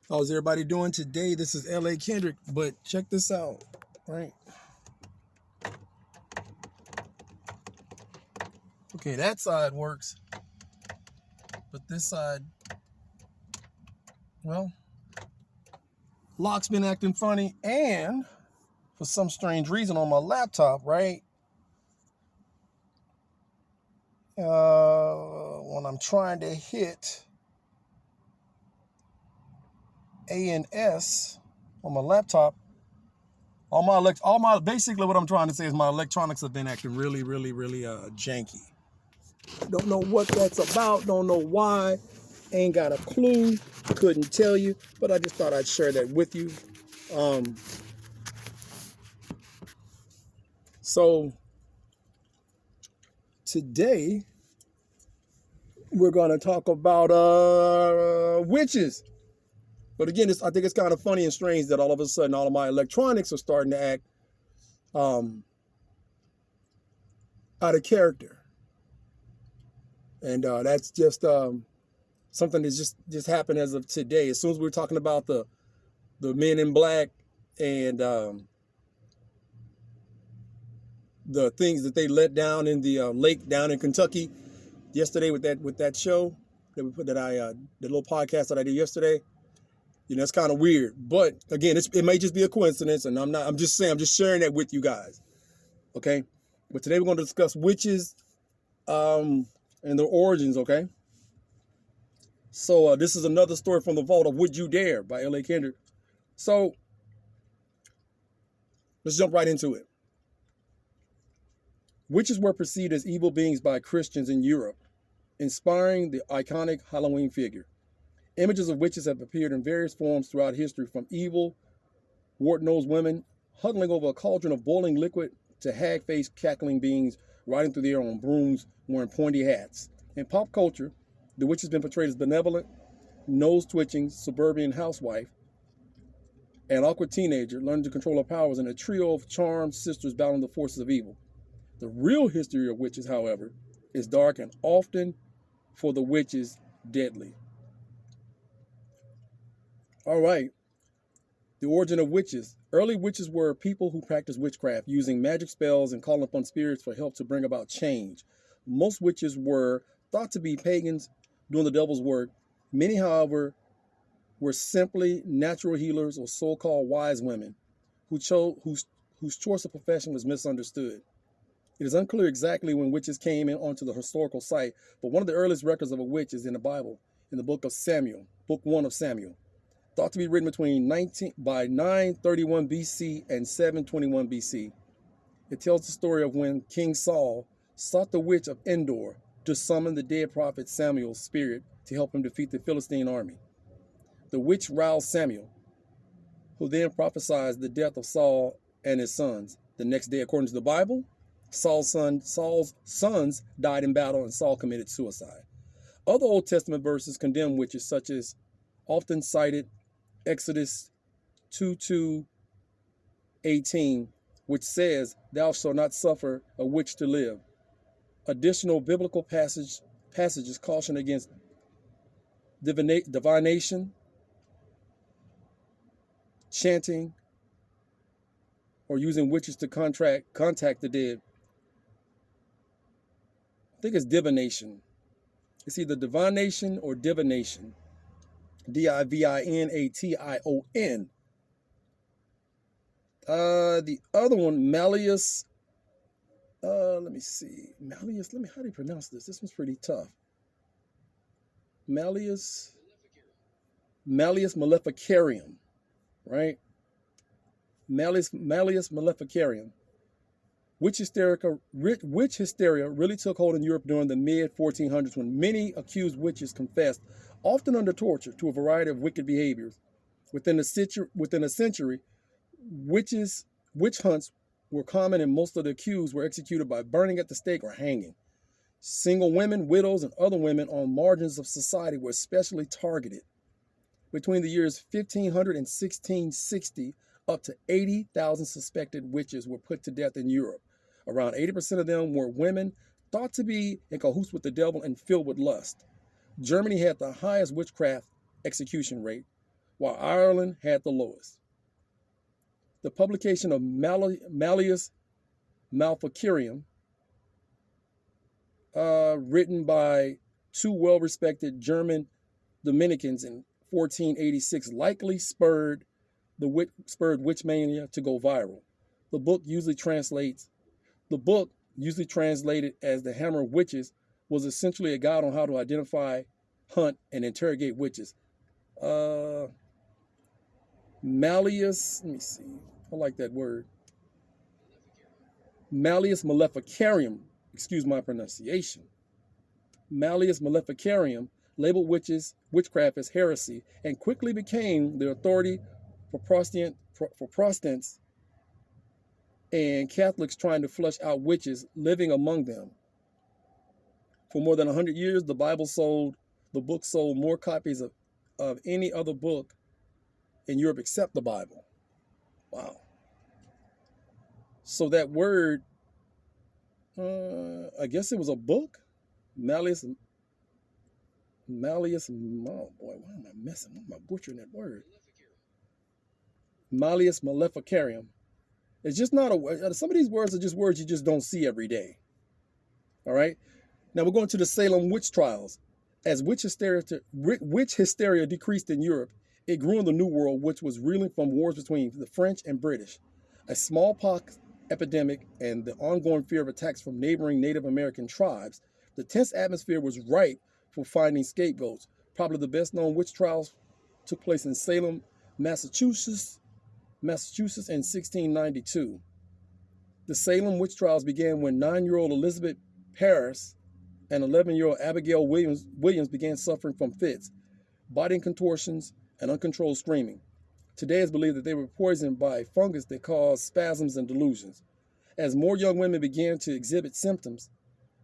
How's everybody doing today? This is L.A.Kendrick, but check this out, right? Okay, that side works, but this side, well, lock's been acting funny, and for some strange reason on my laptop, right? When I'm trying to hit A and S on my laptop, basically what I'm trying to say is my electronics have been acting really, really, really janky. Don't know what that's about. Don't know why. Ain't got a clue. Couldn't tell you. But I just thought I'd share that with you. So today we're gonna talk about witches. But again, I think it's kind of funny and strange that all of a sudden all of my electronics are starting to act out of character, and that's just something that's just happened as of today. As soon as we were talking about the men in black and the things that they let down in the lake down in Kentucky yesterday with that show the little podcast that I did yesterday. It's kind of weird, but again, it may just be a coincidence, and I'm just sharing that with you guys, okay? But today we're going to discuss witches and their origins, okay? So this is another story from the vault of Would You Dare by L.A.Kendrick. So let's jump right into it. Witches were perceived as evil beings by Christians in Europe, inspiring the iconic Halloween figure. Images of witches have appeared in various forms throughout history, from evil, wart-nosed women huddling over a cauldron of boiling liquid to hag-faced cackling beings riding through the air on brooms wearing pointy hats. In pop culture, the witch has been portrayed as benevolent, nose-twitching suburban housewife, an awkward teenager learning to control her powers, and a trio of charmed sisters battling the forces of evil. The real history of witches, however, is dark and often, for the witches, deadly. All right. The origin of witches. Early witches were people who practiced witchcraft, using magic spells and calling upon spirits for help to bring about change. Most witches were thought to be pagans doing the devil's work. Many, however, were simply natural healers or so-called wise women whose choice of profession was misunderstood. It is unclear exactly when witches came onto the historical site, but one of the earliest records of a witch is in the Bible, in the book of Samuel, book 1 of Samuel, thought to be written between 931 BC and 721 BC. It tells the story of when King Saul sought the witch of Endor to summon the dead prophet Samuel's spirit to help him defeat the Philistine army. The witch roused Samuel, who then prophesied the death of Saul and his sons. The next day, according to the Bible, Saul's sons died in battle and Saul committed suicide. Other Old Testament verses condemn witches, such as often cited Exodus 2:18, which says, "Thou shalt not suffer a witch to live." Additional biblical passages caution against divination, chanting, or using witches to contact the dead. I think it's divination. It's either divination or divination. Divination. The other one, Malleus. Let me see. Malleus. How do you pronounce this? This one's pretty tough. Malleus Maleficarium, right? Malleus Maleficarium. Witch hysteria really took hold in Europe during the mid-1400s, when many accused witches confessed, often under torture, to a variety of wicked behaviors. Within a century, witch hunts were common, and most of the accused were executed by burning at the stake or hanging. Single women, widows, and other women on margins of society were especially targeted. Between the years 1500 and 1660, up to 80,000 suspected witches were put to death in Europe. Around 80% of them were women thought to be in cahoots with the devil and filled with lust. Germany had the highest witchcraft execution rate, while Ireland had the lowest. The publication of Malleus Maleficarium, written by two well-respected German Dominicans in 1486, likely spurred witch mania to go viral. The book, usually translated as The Hammer of Witches, was essentially a guide on how to identify, hunt, and interrogate witches. Malleus, let me see. I like that word. Malleus Maleficarium, excuse my pronunciation. Malleus Maleficarium labeled witchcraft as heresy and quickly became the authority for Protestants and Catholics trying to flush out witches living among them. For more than 100 years, the book sold more copies of any other book in Europe except the Bible. Wow. So that word, I guess it was a book? Malleus, oh boy, why am I messing? Why am I butchering that word? Malleus Maleficarium. It's just not a word. Some of these words are just words you just don't see every day. All right? Now we're going to the Salem witch trials. As witch hysteria decreased in Europe, it grew in the New World, which was reeling from wars between the French and British, a smallpox epidemic, and the ongoing fear of attacks from neighboring Native American tribes. The tense atmosphere was ripe for finding scapegoats. Probably the best-known witch trials took place in Salem, Massachusetts in 1692. The Salem witch trials began when 9-year-old Elizabeth Parris and 11-year-old Abigail Williams began suffering from fits, body contortions, and uncontrolled screaming. Today it's believed that they were poisoned by a fungus that caused spasms and delusions. As more young women began to exhibit symptoms,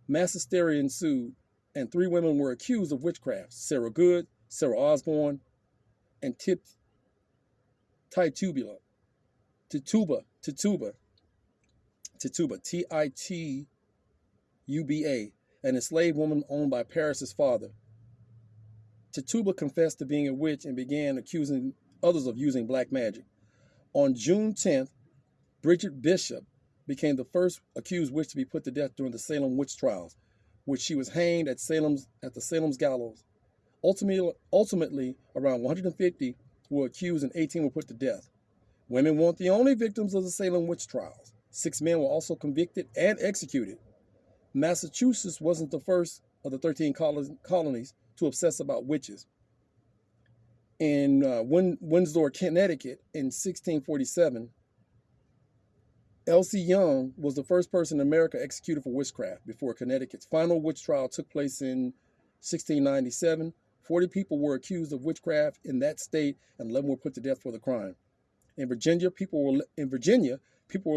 mass hysteria ensued, and 3 women were accused of witchcraft: Sarah Good, Sarah Osborne, and Tituba, Tituba, an enslaved woman owned by Paris's father. Tituba confessed to being a witch and began accusing others of using black magic. On June 10th, Bridget Bishop became the first accused witch to be put to death during the Salem witch trials, which she was hanged at the Salem's gallows. Ultimately, around 150 were accused and 18 were put to death. Women weren't the only victims of the Salem witch trials. 6 men were also convicted and executed. Massachusetts wasn't the first of the 13 colonies to obsess about witches. In Windsor, Connecticut, in 1647, Elsie Young was the first person in America executed for witchcraft. Before Connecticut's final witch trial took place in 1697, 40 people were accused of witchcraft in that state, and 11 were put to death for the crime. In Virginia, people were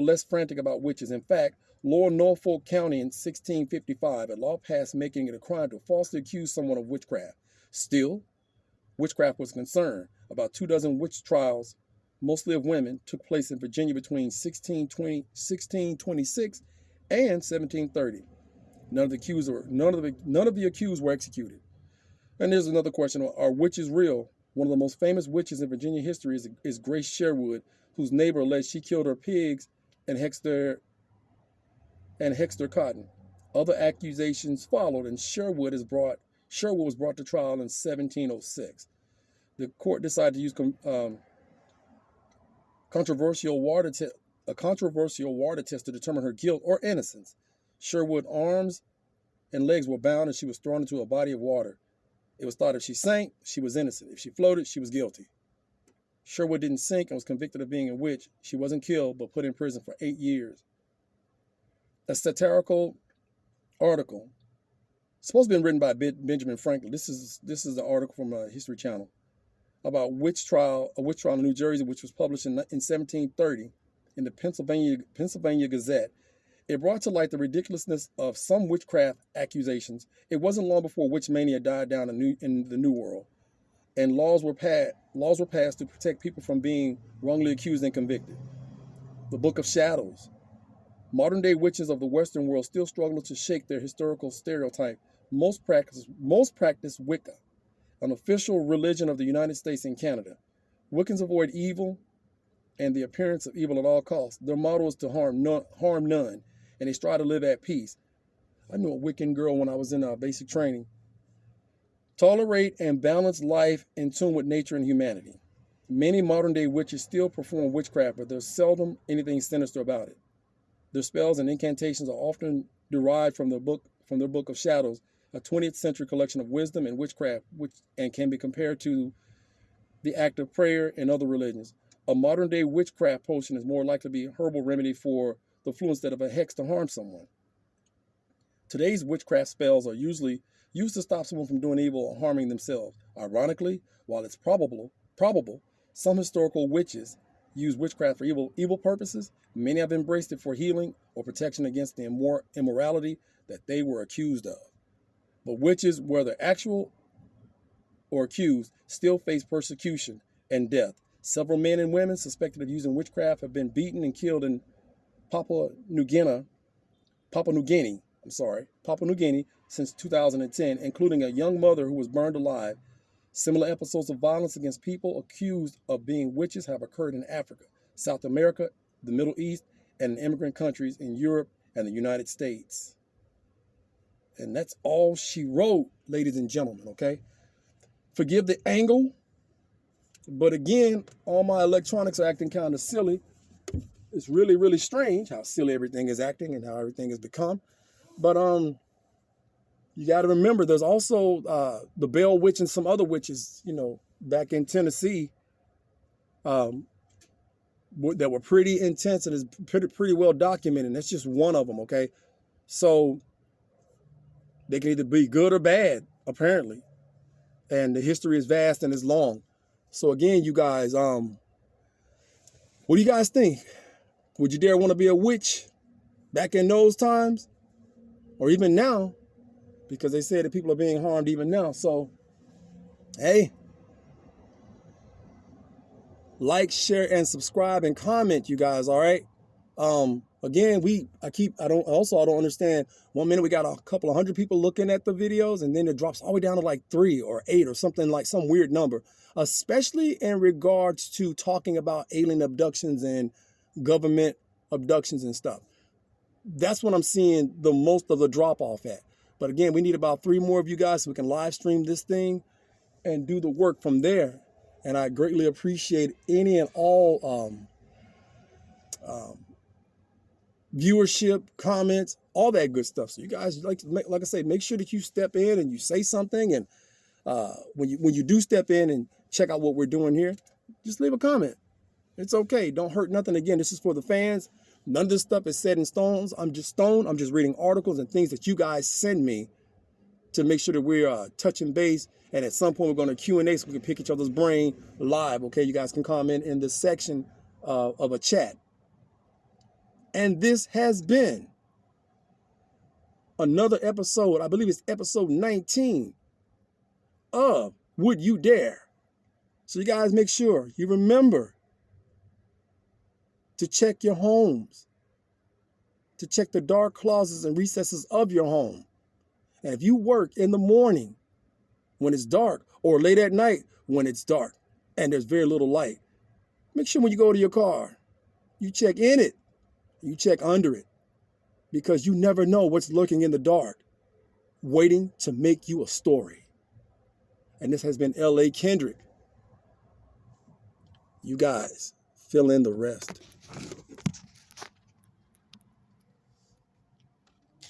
less frantic about witches. In fact, Lower Norfolk County in 1655, a law passed making it a crime to falsely accuse someone of witchcraft. Still, witchcraft was concerned. About 24 witch trials, mostly of women, took place in Virginia between 1626 and 1730. None of the accused were executed. And there's another question: are witches real? One of the most famous witches in Virginia history is Grace Sherwood, whose neighbor alleged she killed her pigs and hexed their cotton. Other accusations followed, and Sherwood was brought to trial in 1706. The court decided to use a controversial water test to determine her guilt or innocence. Sherwood's arms and legs were bound, and she was thrown into a body of water. It was thought if she sank, she was innocent. If she floated, she was guilty. Sherwood didn't sink and was convicted of being a witch. She wasn't killed, but put in prison for 8 years. A satirical article, supposed to be written by Benjamin Franklin. This is the article from History Channel about a witch trial in New Jersey, which was published in 1730 in the Pennsylvania Gazette. It brought to light the ridiculousness of some witchcraft accusations. It wasn't long before witch mania died down in the New World, and laws were passed to protect people from being wrongly accused and convicted. The Book of Shadows. Modern-day witches of the Western world still struggle to shake their historical stereotype. Most practice Wicca, an official religion of the United States and Canada. Wiccans avoid evil and the appearance of evil at all costs. Their motto is to harm none, and they strive to live at peace. I knew a Wiccan girl when I was in basic training. Tolerate and balance life in tune with nature and humanity. Many modern-day witches still perform witchcraft, but there's seldom anything sinister about it. Their spells and incantations are often derived from their book of Shadows, a 20th century collection of wisdom and witchcraft, and can be compared to the act of prayer in other religions. A modern-day witchcraft potion is more likely to be a herbal remedy for the flu instead of a hex to harm someone. Today's witchcraft spells are usually used to stop someone from doing evil or harming themselves. Ironically, while it's probable some historical witches use witchcraft for evil purposes, many have embraced it for healing or protection against the immorality that they were accused of. But witches, whether actual or accused, still face persecution and death. Several men and women suspected of using witchcraft have been beaten and killed in Papua New Guinea since 2010, including a young mother who was burned alive. Similar episodes of violence against people accused of being witches have occurred in Africa, South America, the Middle East, and in immigrant countries in Europe and the United States. And that's all she wrote, ladies and gentlemen, okay? Forgive the angle, but again, all my electronics are acting kind of silly. It's really, really strange how silly everything is acting and how everything has become. But you got to remember, there's also the Bell Witch and some other witches, back in Tennessee, that were pretty intense and is pretty well documented. And that's just one of them, okay? So they can either be good or bad, apparently. And the history is vast and is long. So again, you guys, what do you guys think? Would you dare want to be a witch back in those times? Or even now? Because they say that people are being harmed even now. So, hey, like, share, and subscribe and comment, you guys, all right? Again, I don't understand. 1 minute we got a couple of hundred people looking at the videos, and then it drops all the way down to like 3 or 8 or something, like some weird number, especially in regards to talking about alien abductions and government abductions and stuff. That's what I'm seeing the most of the drop off at. But again, we need about 3 more of you guys so we can live stream this thing and do the work from there. And I greatly appreciate any and all viewership, comments, all that good stuff. So you guys, like I say, make sure that you step in and you say something. And when you do step in and check out what we're doing here, just leave a comment. It's okay. Don't hurt nothing. Again, this is for the fans. None of this stuff is set in stone. I'm just reading articles and things that you guys send me to make sure that we're touching base. And at some point, we're going to Q&A so we can pick each other's brain live. Okay, you guys can comment in this section of a chat. And this has been another episode. I believe it's episode 19 of Would You Dare? So you guys make sure you remember to check your homes, to check the dark closets and recesses of your home. And if you work in the morning when it's dark, or late at night when it's dark and there's very little light, make sure when you go to your car, you check in it, you check under it, because you never know what's lurking in the dark, waiting to make you a story. And this has been L.A.Kendrick. You guys, fill in the rest.